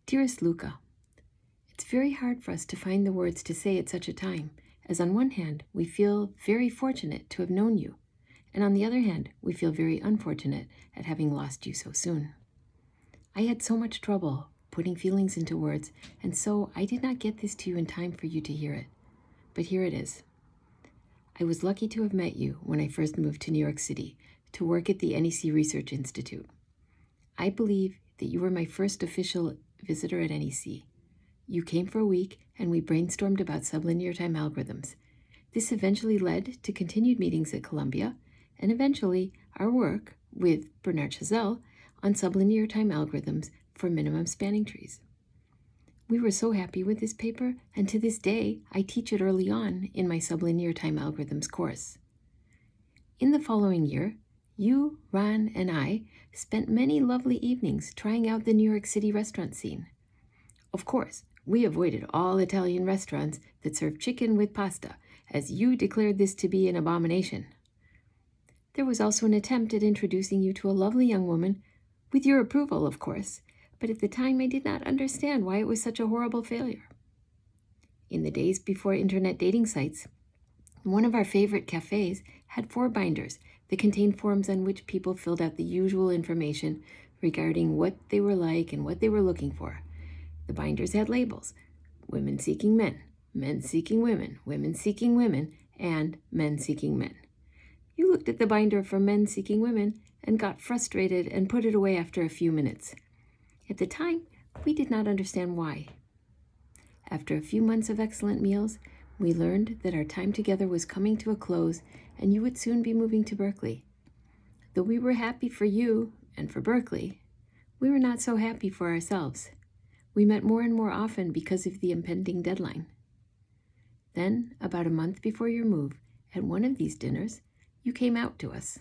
Dearest Luca, it's very hard for us to find the words to say at such a time, as on one hand, we feel very fortunate to have known you, and on the other hand, we feel very unfortunate at having lost you so soon. I had so much trouble putting feelings into words, and so I did not get this to you in time for you to hear it. But here it is. I was lucky to have met you when I first moved to New York City to work at the NEC Research Institute. I believe that you were my first official visitor at NEC. You came for a week and we brainstormed about sublinear time algorithms. This eventually led to continued meetings at Columbia and eventually our work with Bernard Chazelle on sublinear time algorithms for minimum spanning trees. We were so happy with this paper, and to this day, I teach it early on in my sublinear time algorithms course. In the following year, you, Ron, and I spent many lovely evenings trying out the New York City restaurant scene. Of course, we avoided all Italian restaurants that serve chicken with pasta, as you declared this to be an abomination. There was also an attempt at introducing you to a lovely young woman, with your approval, of course, but at the time I did not understand why it was such a horrible failure. In the days before internet dating sites, one of our favorite cafes had 4 binders that contained forms on which people filled out the usual information regarding what they were like and what they were looking for. The binders had labels: women seeking men, men seeking women, women seeking women, and men seeking men. You looked at the binder for men seeking women and got frustrated and put it away after a few minutes. At the time, we did not understand why. After a few months of excellent meals, we learned that our time together was coming to a close and you would soon be moving to Berkeley. Though we were happy for you and for Berkeley, we were not so happy for ourselves. We met more and more often because of the impending deadline. Then, about a month before your move, at one of these dinners, you came out to us.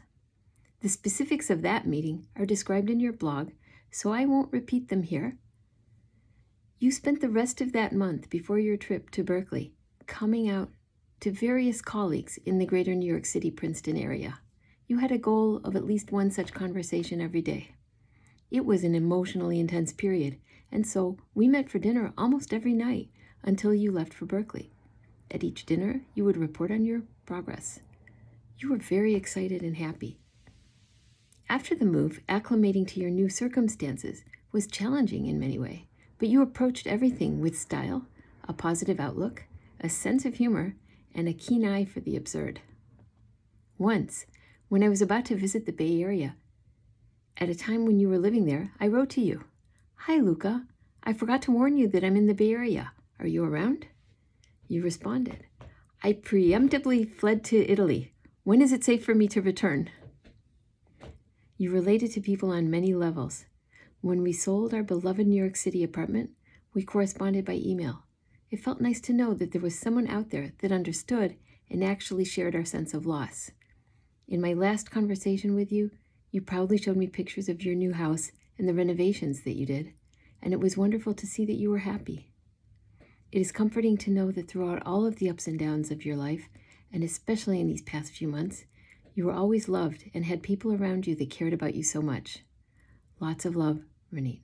The specifics of that meeting are described in your blog, so I won't repeat them here. You spent the rest of that month before your trip to Berkeley coming out to various colleagues in the greater New York City, Princeton area. You had a goal of at least one such conversation every day. It was an emotionally intense period, and so we met for dinner almost every night until you left for Berkeley. At each dinner, you would report on your progress. You were very excited and happy. After the move, acclimating to your new circumstances was challenging in many ways, but you approached everything with style, a positive outlook, a sense of humor, and a keen eye for the absurd. Once, when I was about to visit the Bay Area, at a time when you were living there, I wrote to you, "Hi, Luca. I forgot to warn you that I'm in the Bay Area. Are you around?" You responded, "I preemptively fled to Italy. When is it safe for me to return?" You related to people on many levels. When we sold our beloved New York City apartment, we corresponded by email. It felt nice to know that there was someone out there that understood and actually shared our sense of loss. In my last conversation with you, you proudly showed me pictures of your new house and the renovations that you did, and it was wonderful to see that you were happy. It is comforting to know that throughout all of the ups and downs of your life, and especially in these past few months, you were always loved and had people around you that cared about you so much. Lots of love, Ronitt.